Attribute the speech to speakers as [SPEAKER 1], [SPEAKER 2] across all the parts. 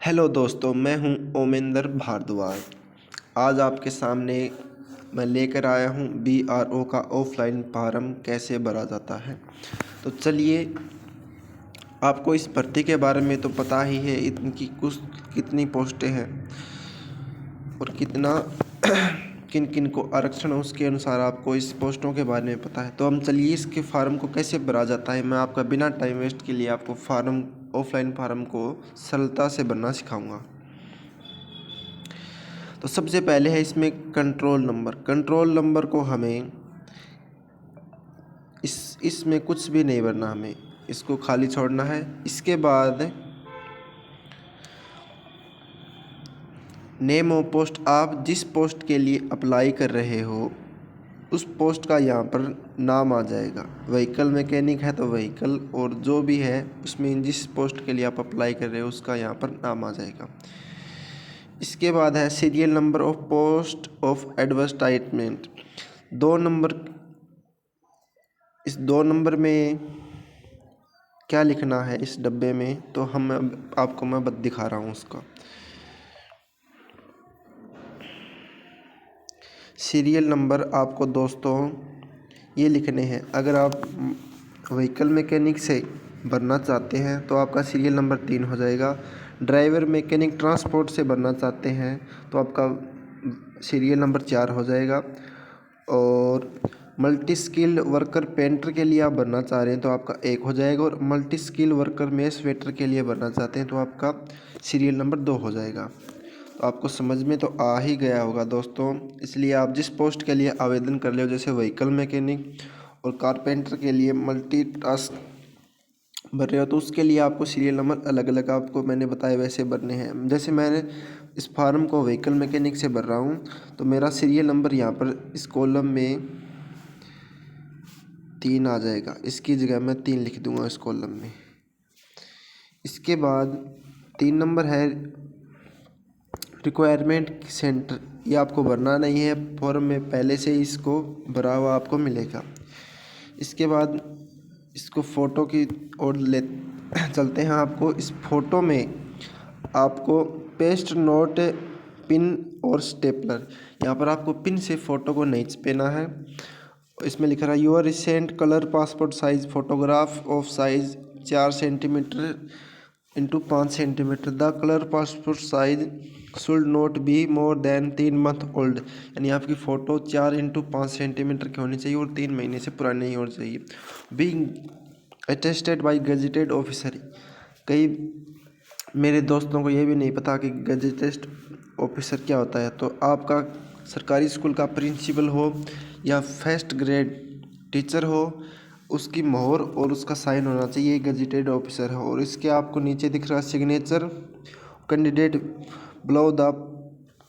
[SPEAKER 1] Hello दोस्तों, मैं हूं ओमेंदर भारद्वाज। आज आपके सामने मैं लेकर आया हूं BRO का ऑफलाइन फॉर्म कैसे भरा जाता है। तो चलिए, आपको इस भर्ती के बारे में तो पता ही है, इनकी कुछ कितनी पोस्टें हैं और कितना किन किन को आरक्षण है, उसके अनुसार आपको इस पोस्टों के बारे में पता है। तो हम चलिए इसके फार्म को कैसे भरा जाता है, मैं आपका बिना टाइम वेस्ट के लिए आपको ऑफलाइन फार्म को सरलता से भरना सिखाऊंगा। तो सबसे पहले है इसमें कंट्रोल नंबर को हमें इसमें कुछ भी नहीं भरना, हमें इसको खाली छोड़ना है। इसके बाद नेम ऑफ पोस्ट, आप जिस पोस्ट के लिए अप्लाई कर रहे हो उस पोस्ट का यहाँ पर नाम आ जाएगा। व्हीकल मैकेनिक है तो व्हीकल, और जो भी है उसमें जिस पोस्ट के लिए आप अप्लाई कर रहे हो उसका यहाँ पर नाम आ जाएगा। इसके बाद है serial number of post of advertisement, 2 number. इस 2 नंबर में क्या लिखना है इस डब्बे में, तो आपको मैं दिखा रहा हूँ उसका। सीरियल नंबर आपको दोस्तों ये लिखने हैं। अगर आप व्हीकल मैकेनिक से भरना चाहते हैं तो आपका सीरियल नंबर 3 हो जाएगा। ड्राइवर मैकेनिक ट्रांसपोर्ट से भरना चाहते हैं तो आपका सीरियल नंबर 4 हो जाएगा। और मल्टी स्किल्ड वर्कर पेंटर के लिए आप भरना चाह रहे हैं तो आपका 1 हो जाएगा। और multi skill worker mess waiter के लिए भरना चाहते हैं तो आपका सीरियल नंबर 2 हो जाएगा। तो आपको समझ में तो आ ही गया होगा दोस्तों। इसलिए आप जिस पोस्ट के लिए आवेदन कर रहे हो, जैसे व्हीकल मैकेनिक और कारपेंटर के लिए मल्टी टास्क भर रहे हो, तो उसके लिए आपको सीरियल नंबर अलग अलग आपको मैंने बताया वैसे भरने हैं। जैसे मैंने इस फार्म को व्हीकल मैकेनिक से भर रहा हूँ तो मेरा सीरियल नंबर यहाँ पर इस कॉलम में 3 आ जाएगा। इसकी जगह मैं 3 लिख दूंगा इस कॉलम में। इसके बाद 3 नंबर है रिक्वायरमेंट सेंटर, ये आपको भरना नहीं है, फॉर्म में पहले से ही इसको भरा हुआ आपको मिलेगा। इसके बाद इसको फ़ोटो की ओर ले चलते हैं। आपको इस फ़ोटो में आपको पेस्ट नोट, पिन और स्टेपलर, यहाँ पर आपको पिन से फ़ोटो को नहीं चिपकाना है। इसमें लिखा रहा है your recent colour passport size photograph of size 4 centimetre into 5 centimetre. The colour passport size should not be more than 3 month old, यानी आपकी फ़ोटो 4 इंटू 5 सेंटीमीटर की होनी चाहिए और 3 महीने से पुरानी नहीं होनी चाहिए। Being attested by gazetted officer, कई मेरे दोस्तों को ये भी नहीं पता कि गजेटेड ऑफिसर क्या होता है। तो आपका सरकारी स्कूल का प्रिंसिपल हो या फर्स्ट ग्रेड टीचर हो, उसकी मोहर और उसका साइन होना चाहिए, गजेटेड ऑफिसर है। और इसके आपको नीचे दिख रहा है signature candidate below the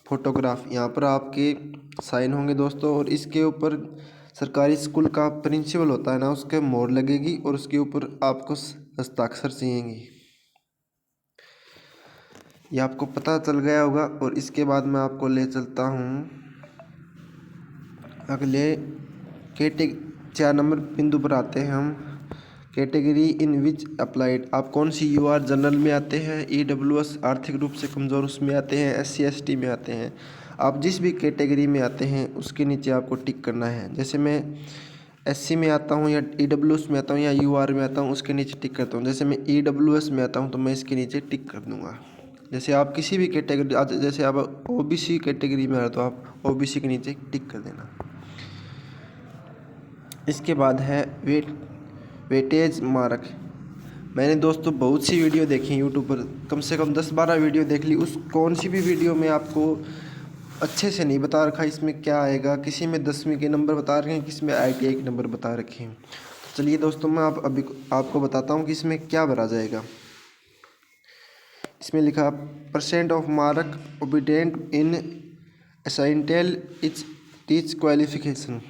[SPEAKER 1] photograph, यहाँ पर आपके साइन होंगे दोस्तों। और इसके ऊपर सरकारी स्कूल का प्रिंसिपल होता है ना, उसके मोहर लगेगी और उसके ऊपर आपको हस्ताक्षर चाहिएंगे। ये आपको पता चल गया होगा। और इसके बाद मैं आपको ले चलता हूँ अगले 4 नंबर बिंदु पर आते हैं हम। कैटेगरी इन विच अप्लाइड, आप कौन सी UR जनरल में आते हैं, EWS आर्थिक रूप से कमज़ोर उसमें आते हैं, SC ST में आते हैं। आप जिस भी कैटेगरी में आते हैं उसके नीचे आपको टिक करना है। जैसे मैं SC में आता हूँ या EWS में आता हूँ या UR में आता हूँ, उसके नीचे टिक करता हूँ। जैसे मैं EWS में आता हूँ तो मैं इसके नीचे टिक कर दूँगा। जैसे आप किसी भी कैटेगरी, जैसे आप OBC कैटेगरी में आ तो आप OBC के नीचे टिक कर देना। इसके बाद है वेटेज मार्क। मैंने दोस्तों बहुत सी वीडियो देखी यूट्यूब पर, कम से कम 10-12 वीडियो देख ली। उस कौन सी भी वीडियो में आपको अच्छे से नहीं बता रखा इसमें क्या आएगा। किसी में 10वीं के नंबर बता रखे हैं, किसी में ITI के नंबर बता रखे हैं। चलिए दोस्तों, मैं अभी आपको बताता हूँ कि इसमें क्या भरा जाएगा। इसमें लिखा % ऑफ मार्क ओबिडेंट इन असाइंटेल इच टीच क्वालिफिकेशन।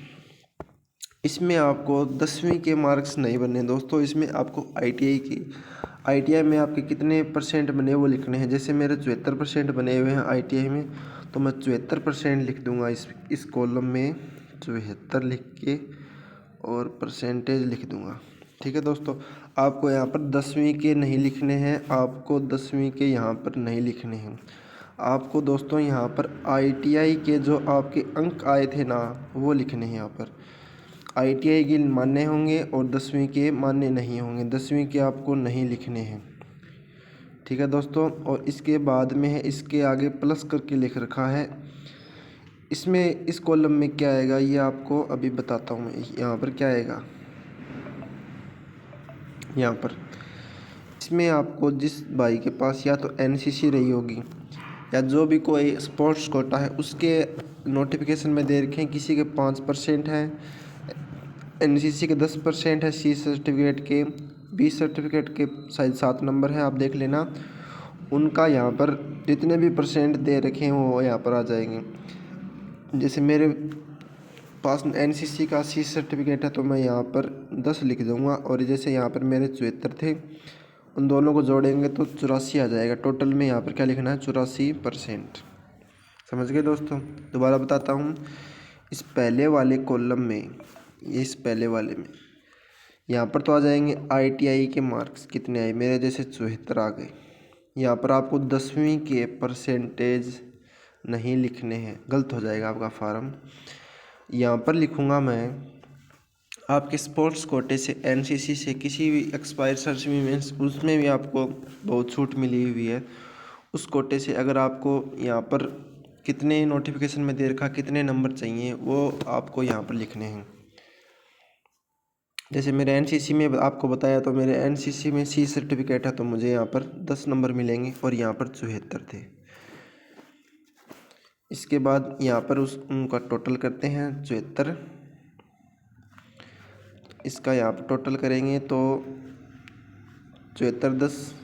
[SPEAKER 1] इसमें आपको 10वीं के मार्क्स नहीं बने दोस्तों, इसमें आपको ITI में आपके कितने % बने वो लिखने हैं। जैसे मेरे 74% बने हुए हैं ITI में, तो मैं 74% लिख दूंगा इस कॉलम में, 74 लिख के और परसेंटेज लिख दूंगा। ठीक है दोस्तों, आपको यहाँ पर 10वीं के नहीं लिखने हैं, आपको 10वीं के यहाँ पर नहीं लिखने हैं। आपको दोस्तों यहाँ पर ITI के जो आपके अंक आए थे ना, वो लिखने हैं। यहाँ पर ITI के मान्य होंगे और 10वीं के मान्य नहीं होंगे। 10वीं के आपको नहीं लिखने हैं, ठीक है दोस्तों। और इसके बाद में है, इसके आगे प्लस करके लिख रखा है। इसमें इस कॉलम में क्या आएगा ये आपको अभी बताता हूँ मैं। यहाँ पर क्या आएगा, यहाँ पर इसमें आपको जिस भाई के पास या तो NCC रही होगी या जो भी कोई स्पोर्ट्स कोटा है, उसके नोटिफिकेशन में दे रखे हैं। किसी के 5% है, NCC के 10% है, C सर्टिफिकेट के 20 सर्टिफिकेट के शायद 7 नंबर है, आप देख लेना। उनका यहाँ पर जितने भी परसेंट दे रखे हैं वो यहाँ पर आ जाएंगे। जैसे मेरे पास NCC का C सर्टिफिकेट है तो मैं यहाँ पर 10 लिख दूँगा, और जैसे यहाँ पर मेरे 74 थे, उन दोनों को जोड़ेंगे तो 84 आ जाएगा। टोटल में यहाँ पर क्या लिखना है, 84%। समझ गए दोस्तों। दोबारा बताता हूँ, इस पहले वाले कॉलम में, इस पहले वाले में यहाँ पर तो आ जाएंगे ITI के मार्क्स कितने आए, मेरे जैसे 74 आ गए। यहाँ पर आपको 10वीं के परसेंटेज नहीं लिखने हैं, गलत हो जाएगा आपका फार्म। यहाँ पर लिखूँगा मैं आपके स्पोर्ट्स कोटे से, NCC से, किसी भी एक्सपायर सर्च मीन्स उसमें भी आपको बहुत छूट मिली हुई है। उस कोटे से अगर आपको यहाँ पर कितने नोटिफिकेशन में दे रखा कितने नंबर चाहिए, वो आपको यहाँ पर लिखने हैं। जैसे मेरे NCC में आपको बताया, तो मेरे NCC में C सर्टिफिकेट है तो मुझे यहाँ पर 10 नंबर मिलेंगे और यहाँ पर 74 थे। इसके बाद यहाँ पर उनका टोटल करते हैं 74। इसका यहाँ पर टोटल करेंगे तो 74 10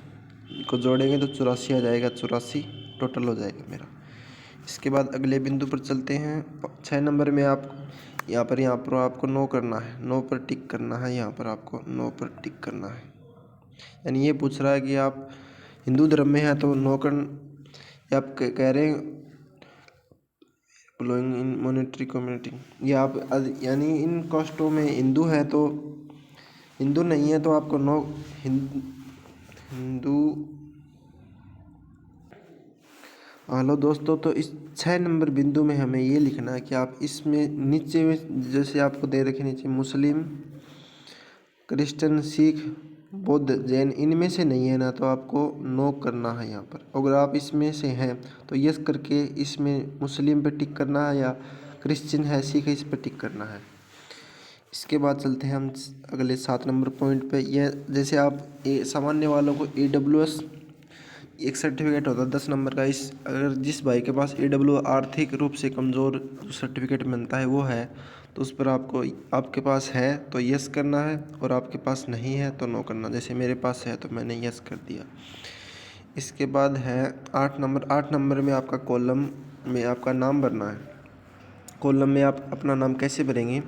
[SPEAKER 1] को जोड़ेंगे तो 84 आ जाएगा, 84 टोटल हो जाएगा मेरा। इसके बाद अगले बिंदु पर चलते हैं। 6 नंबर में आप यहाँ पर आपको नो करना है, नो पर टिक करना है। यहाँ पर आपको नो पर टिक करना है, यानी ये पूछ रहा है कि आप हिंदू धर्म में हैं तो नो कर, या आप कह रहे हैं बिलोंगिंग इन मॉनेटरी कम्युनिटी, ये आप यानी इन कास्टों में हिंदू है तो, हिंदू नहीं है तो आपको नो हिंदू। हेलो दोस्तों, तो इस 6 नंबर बिंदु में हमें ये लिखना है कि आप इसमें नीचे में जैसे आपको दे रखे नीचे मुस्लिम, क्रिश्चियन, सिख, बौद्ध, जैन, इनमें से नहीं है ना, तो आपको नो करना है यहाँ पर। अगर आप इसमें से हैं तो यस करके इसमें मुस्लिम पे टिक करना है, या क्रिश्चियन है, सिख है, इस पर टिक करना है। इसके बाद चलते हैं हम अगले 7 नंबर पॉइंट पे। यह जैसे आप सामान्य वालों को AWS एक सर्टिफिकेट होता है 10 नंबर का। इस अगर जिस भाई के पास AWS आर्थिक रूप से कमज़ोर सर्टिफिकेट मिलता है वो है, तो उस पर आपको, आपके पास है तो यस करना है, और आपके पास नहीं है तो नो करना। जैसे मेरे पास है तो मैंने यस कर दिया। इसके बाद है 8 नंबर। 8 नंबर में आपका कॉलम में आपका नाम भरना है। कॉलम में आप अपना नाम कैसे भरेंगे,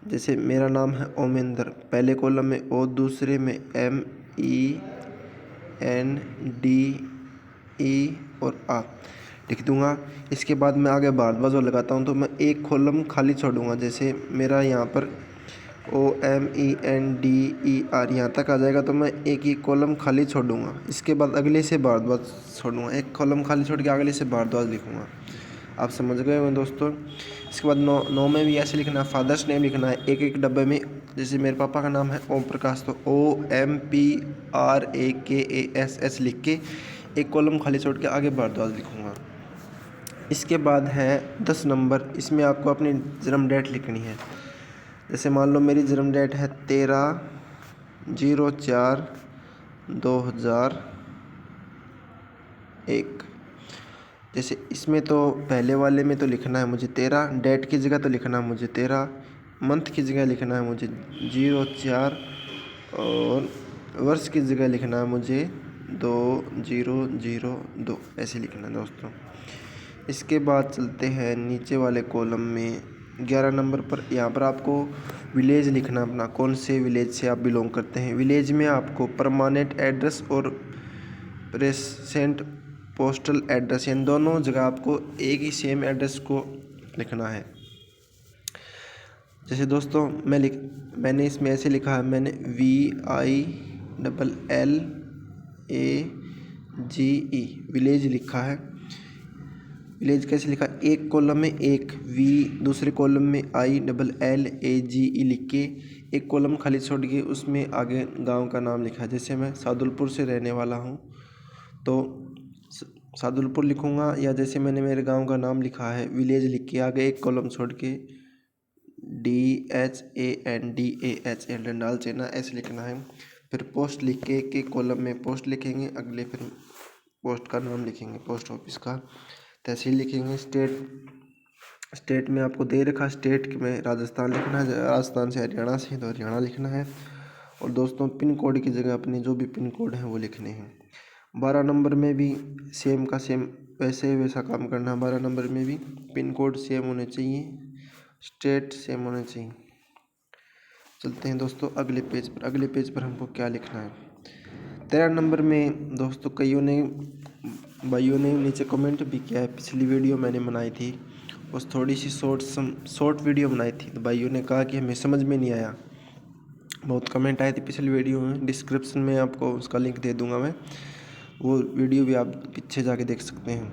[SPEAKER 1] जैसे मेरा नाम है ओमेंद्र, पहले कॉलम में O, दूसरे में MENDE और A लिख दूंगा। इसके बाद मैं आगे भारद्वाज लगाता हूँ तो मैं एक कॉलम खाली छोड़ूंगा। जैसे मेरा यहाँ पर OMENDER यहाँ तक आ जाएगा तो मैं एक ही कॉलम खाली छोड़ूंगा। इसके बाद अगले से भारद्वाज छोड़ूंगा, एक कॉलम खाली छोड़ के अगले से भारद्वाज लिखूँगा। आप समझ गए हो दोस्तों। इसके बाद नो में भी ऐसे लिखना है, फादर्स नेम लिखना है एक एक डब्बे में। जैसे मेरे पापा का नाम है ओम प्रकाश तो OMPRAKASS लिख के एक कॉलम खाली छोड़ के आगे भारद्वाज लिखूँगा। इसके बाद है 10 नंबर। इसमें आपको अपनी जन्म डेट लिखनी है। जैसे मान लो मेरी जन्म डेट है 13/04/2001। जैसे इसमें तो पहले वाले में तो लिखना है मुझे 13, डेट की जगह तो लिखना है मुझे 13, मंथ की जगह लिखना है मुझे 04, और वर्ष की जगह लिखना है मुझे 2002, ऐसे लिखना है दोस्तों। इसके बाद चलते हैं नीचे वाले कॉलम में 11 नंबर पर। यहाँ पर आपको विलेज लिखना अपना, कौन से विलेज से आप बिलोंग करते हैं। विलेज में आपको परमानेंट एड्रेस और प्रेजेंट पोस्टल एड्रेस, इन दोनों जगह आपको एक ही सेम एड्रेस को लिखना है। जैसे दोस्तों मैंने इसमें ऐसे लिखा है, मैंने VILLAGE विलेज लिखा है। विलेज कैसे लिखा, एक कॉलम में एक V, दूसरे कॉलम में ILLAGE लिख के एक कॉलम खाली छोड़ के उसमें आगे गांव का नाम लिखा है। जैसे मैं सादुलपुर से रहने वाला हूं तो सादुलपुर लिखूंगा, या जैसे मैंने मेरे गांव का नाम लिखा है विलेज लिख के आगे एक कॉलम छोड़ के DHANDAH डंडाल चेना ऐसे लिखना है। फिर पोस्ट लिख के एक कॉलम में पोस्ट लिखेंगे, अगले फिर पोस्ट का नाम लिखेंगे, पोस्ट ऑफिस का, तहसील लिखेंगे। स्टेट में आपको दे रखा, स्टेट में राजस्थान लिखना है, राजस्थान से हरियाणा से तो हरियाणा लिखना है। और दोस्तों पिन कोड की जगह अपने जो भी पिन कोड हैं वो लिखने हैं। 12 नंबर में भी सेम का सेम वैसा काम करना है। 12 नंबर में भी पिन कोड सेम होने चाहिए, स्टेट सेम होने चाहिए। चलते हैं दोस्तों अगले पेज पर। अगले पेज पर हमको क्या लिखना है। 13 नंबर में दोस्तों भाइयों ने नीचे कमेंट भी किया है। पिछली वीडियो मैंने बनाई थी, उस थोड़ी सी शॉर्ट वीडियो बनाई थी, तो भाइयों ने कहा कि हमें समझ में नहीं आया। बहुत कमेंट आए थे पिछली वीडियो में, डिस्क्रिप्शन में आपको उसका लिंक दे दूंगा मैं, वो वीडियो भी आप पीछे जाके देख सकते हैं।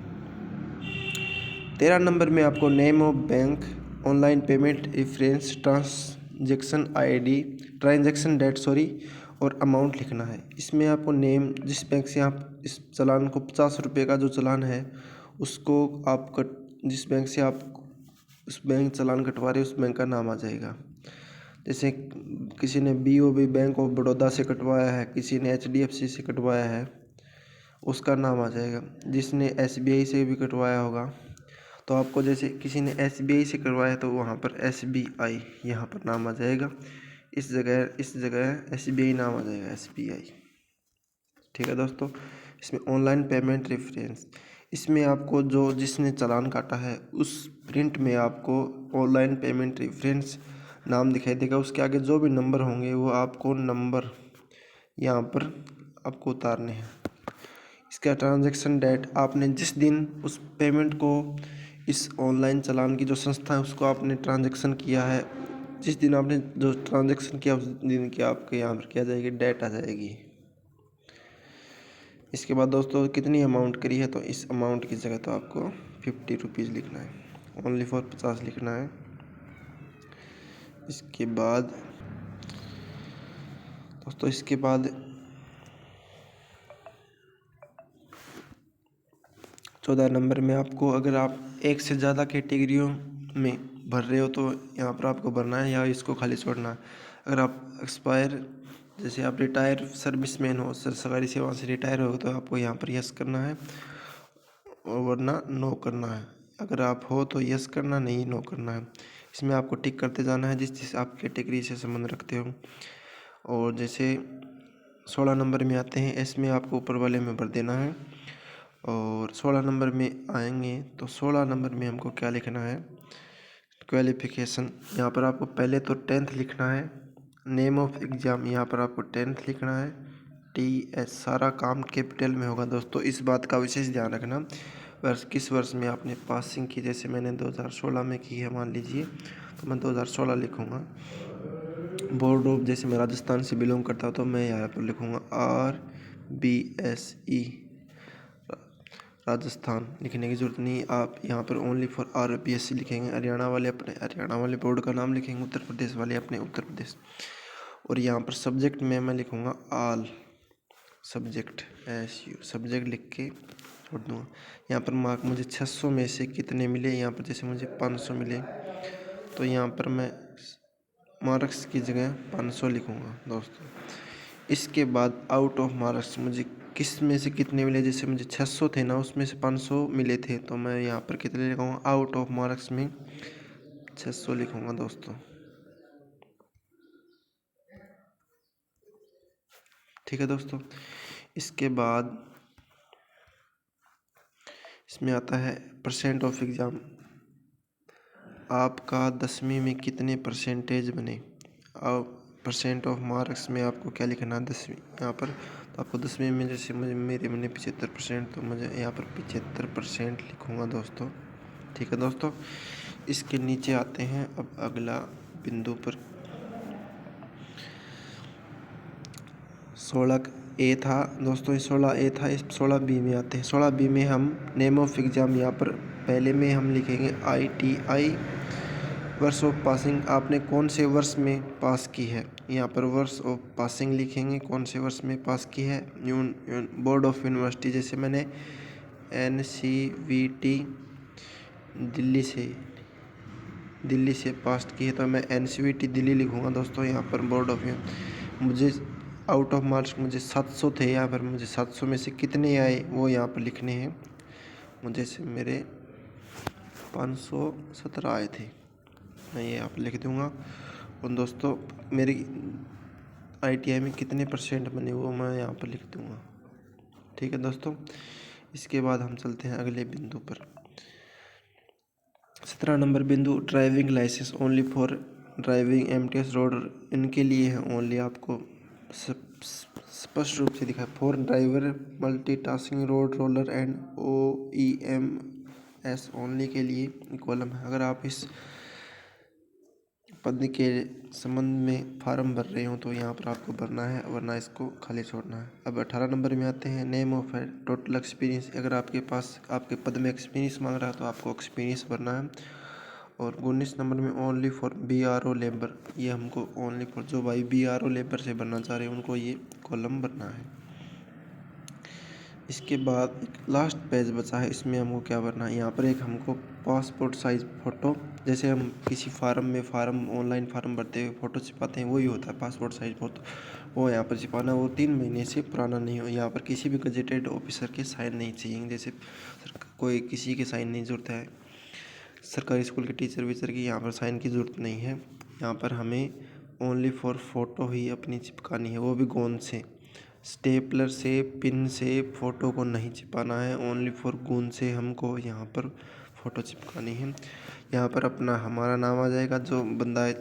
[SPEAKER 1] 13 नंबर में आपको name of bank, online payment reference, transaction date और अमाउंट लिखना है। इसमें आपको नेम, जिस बैंक से आप इस चालान को 50 रुपये का जो चालान है उसको आप जिस बैंक से आप उस बैंक चालान कटवा रहे हो उस बैंक का नाम आ जाएगा। जैसे किसी ने BOB बैंक ऑफ बड़ौदा से कटवाया है, किसी ने HDFC से कटवाया है, उसका नाम आ जाएगा। जिसने SBI से भी कटवाया होगा तो आपको, जैसे किसी ने SBI से करवाया तो वहाँ पर SBI यहाँ पर नाम आ जाएगा, इस जगह SBI नाम आ जाएगा, SBI। ठीक है दोस्तों। इसमें ऑनलाइन पेमेंट रेफरेंस, इसमें आपको जो जिसने चालान काटा है उस प्रिंट में आपको ऑनलाइन पेमेंट रेफरेंस नाम दिखाई देगा। उसके आगे जो भी नंबर होंगे वो आपको नंबर यहाँ पर आपको उतारने हैं। इसका ट्रांजैक्शन डेट, आपने जिस दिन उस पेमेंट को, इस ऑनलाइन चालान की जो संस्था है उसको आपने ट्रांजैक्शन किया है, जिस दिन आपने जो ट्रांजैक्शन किया उस दिन की आपके यहाँ पर क्या जाएगी, डेट आ जाएगी। इसके बाद दोस्तों कितनी अमाउंट करी है, तो इस अमाउंट की जगह तो आपको 50 रुपीज़ लिखना है, ओनली फॉर 50 लिखना है। इसके बाद दोस्तों 14 नंबर में आपको, अगर आप एक से ज़्यादा कैटेगरियों में भर रहे हो तो यहाँ पर आपको भरना है या इसको खाली छोड़ना है। अगर आप एक्सपायर, जैसे आप रिटायर सर्विसमैन हो, सरकारी सेवा से रिटायर हो, तो आपको यहाँ पर यस करना है और वरना नो करना है। अगर आप हो तो यस करना, नहीं नो करना है। इसमें आपको टिक करते जाना है जिस आप कैटेगरी से संबंध रखते हो। और जैसे 16 नंबर में आते हैं, इसमें आपको ऊपर वाले में भर देना है। और 16 नंबर में आएंगे तो 16 नंबर में हमको क्या लिखना है, क्वालिफ़िकेशन। यहाँ पर आपको पहले तो 10th लिखना है। नेम ऑफ एग्ज़ाम, यहाँ पर आपको 10th लिखना है, TS, सारा काम कैपिटल में होगा दोस्तों। इस बात का विशेष ध्यान रखना, किस वर्ष में आपने पासिंग की। जैसे मैंने 2016 में की है मान लीजिए, तो मैं 2016 लिखूँगा। बोर्ड ऑफ, जैसे मैं राजस्थान से बिलोंग करता हूँ तो मैं यहाँ पर लिखूँगा RBSE राजस्थान, लिखने की ज़रूरत नहीं। आप यहाँ पर ओनली फॉर RBSE लिखेंगे। हरियाणा वाले अपने हरियाणा वाले बोर्ड का नाम लिखेंगे, उत्तर प्रदेश वाले अपने उत्तर प्रदेश। और यहाँ पर सब्जेक्ट में मैं लिखूँगा ऑल सब्जेक्ट, SU सब्जेक्ट लिख के छोड़ दूँगा। यहाँ पर मार्क मुझे 600 में से कितने मिले, यहाँ पर जैसे मुझे 500 मिले तो यहाँ पर मैं मार्क्स की जगह 500 लिखूँगा दोस्तों। इसके बाद आउट ऑफ मार्क्स मुझे किस में से कितने मिले, जैसे मुझे 600 थे ना, उसमें से 500 मिले थे तो मैं यहाँ पर कितने लिखूँगा, आउट ऑफ मार्क्स में 600 लिखूँगा दोस्तों। ठीक है दोस्तों। इसके बाद इसमें आता है परसेंट ऑफ एग्ज़ाम, आपका 10वीं में कितने परसेंटेज बने। और परसेंट ऑफ मार्क्स में आपको क्या लिखना है, 10वीं यहाँ पर, तो आपको 10वीं में जैसे मेरे मैंने 75%, तो मुझे यहाँ पर 75% लिखूँगा दोस्तों। ठीक है दोस्तों। इसके नीचे आते हैं अब अगला बिंदु पर 16A था दोस्तों, 16A था। इस 16B में आते हैं। 16B में हम नेम ऑफ एग्ज़ाम यहाँ पर पहले में हम लिखेंगे ITI वर्ष ऑफ पासिंग। आपने कौन से वर्ष में पास की है, यहाँ पर वर्ष ऑफ पासिंग लिखेंगे, कौन से वर्ष में पास की है। बोर्ड ऑफ यूनिवर्सिटी, जैसे मैंने NCVT दिल्ली से पास की है तो मैं NCVT दिल्ली लिखूँगा दोस्तों। यहाँ पर बोर्ड ऑफ मुझे आउट ऑफ मार्क्स मुझे 700 थे। यहाँ पर मुझे 700 में से कितने आए वो यहाँ पर लिखने हैं। मुझे से मेरे 517 आए थे, मैं ये यहाँ पर लिख दूँगा। और दोस्तों मेरी ITI में कितने % बने वो मैं यहाँ पर लिख दूँगा। ठीक है दोस्तों। इसके बाद हम चलते हैं अगले बिंदु पर। 17 नंबर बिंदु, driving licence only for driving MTS road, इनके लिए है ओनली। आपको स्पष्ट रूप से दिखा, for driver multitasking road roller and OEMS only के लिए कॉलम है। अगर आप इस पद के संबंध में फार्म भर रहे हो तो यहाँ पर आपको भरना है, वरना इसको खाली छोड़ना है। अब 18 नंबर में आते हैं, नेम ऑफ है टोटल एक्सपीरियंस। अगर आपके पास आपके पद में एक्सपीरियंस मांग रहा है तो आपको एक्सपीरियंस भरना है। और 19 नंबर में ओनली फॉर BRO लेबर, ये हमको ओनली फॉर जो भाई BRO लेबर से भरना चाह रहे हैं उनको ये कॉलम भरना है। इसके बाद लास्ट पेज बचा है, इसमें हमको क्या भरना है। यहाँ पर एक हमको पासपोर्ट साइज़ फ़ोटो, जैसे हम किसी फार्म ऑनलाइन फार्म भरते हुए फ़ोटो छिपाते हैं, वही होता है पासपोर्ट साइज़ फ़ोटो। वो यहाँ पर छिपाना, वो 3 महीने से पुराना नहीं हो। यहाँ पर किसी भी गजेटेड ऑफिसर के साइन नहीं चाहिए, जैसे कोई किसी के साइन नहीं ज़रूरत है। सरकारी स्कूल के टीचर वीचर की यहाँ पर साइन की ज़रूरत नहीं है। यहाँ पर हमें ओनली फॉर फ़ोटो ही अपनी चिपकानी है, वो भी गोंद से, स्टेपलर से, पिन से फ़ोटो को नहीं चिपकाना है। ओनली फॉर गोंद से हमको यहाँ पर फ़ोटो चिपकानी है। यहाँ पर अपना हमारा नाम आ जाएगा, जो बंदा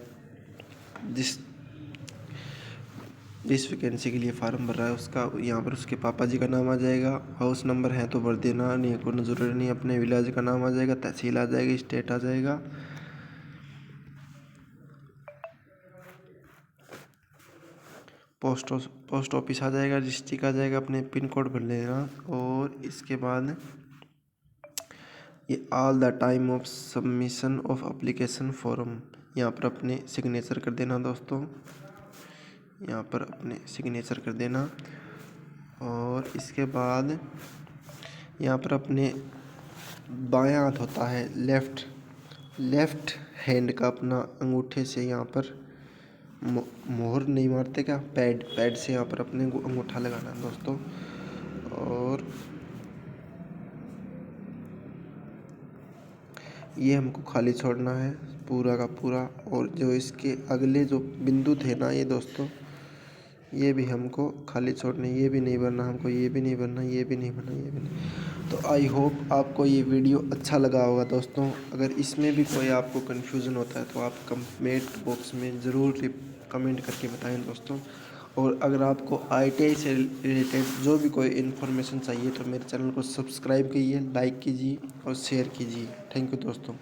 [SPEAKER 1] जिस वैकेंसी के लिए फार्म भर रहा है उसका, यहाँ पर उसके पापा जी का नाम आ जाएगा। हाउस नंबर है तो भर देना, नहीं कोई ज़रूरी नहीं। अपने विलेज का नाम आ जाएगा, तहसील आ जाएगी, स्टेट आ जाएगा। पोस्ट ऑफिस आ जाएगा, डिस्ट्रिक्ट आ जाएगा, अपने पिन कोड भर लेना। और इसके बाद ये all the time of submission of application form, यहाँ पर अपने सिग्नेचर कर देना दोस्तों, यहाँ पर अपने सिग्नेचर कर देना। और इसके बाद यहाँ पर अपने बायां हाथ होता है लेफ़्ट हैंड का, अपना अंगूठे से यहाँ पर मोहर नहीं मारते क्या, पैड से यहाँ पर अपने अंगूठा लगाना है दोस्तों। और ये हमको खाली छोड़ना है पूरा का पूरा। और जो इसके अगले जो बिंदु थे ना ये दोस्तों, ये भी हमको खाली छोड़ने, ये भी नहीं भरना हमको, ये भी नहीं भरना, ये भी नहीं भरना, ये भी नहीं। तो आई होप आपको ये वीडियो अच्छा लगा होगा दोस्तों। अगर इसमें भी कोई आपको कन्फ्यूज़न होता है तो आप कमेंट बॉक्स में ज़रूर कमेंट करके बताएं दोस्तों। और अगर आपको ITI से रिलेटेड जो भी कोई इन्फॉर्मेशन चाहिए तो मेरे चैनल को सब्सक्राइब कीजिए, लाइक कीजिए और शेयर कीजिए। थैंक यू दोस्तों।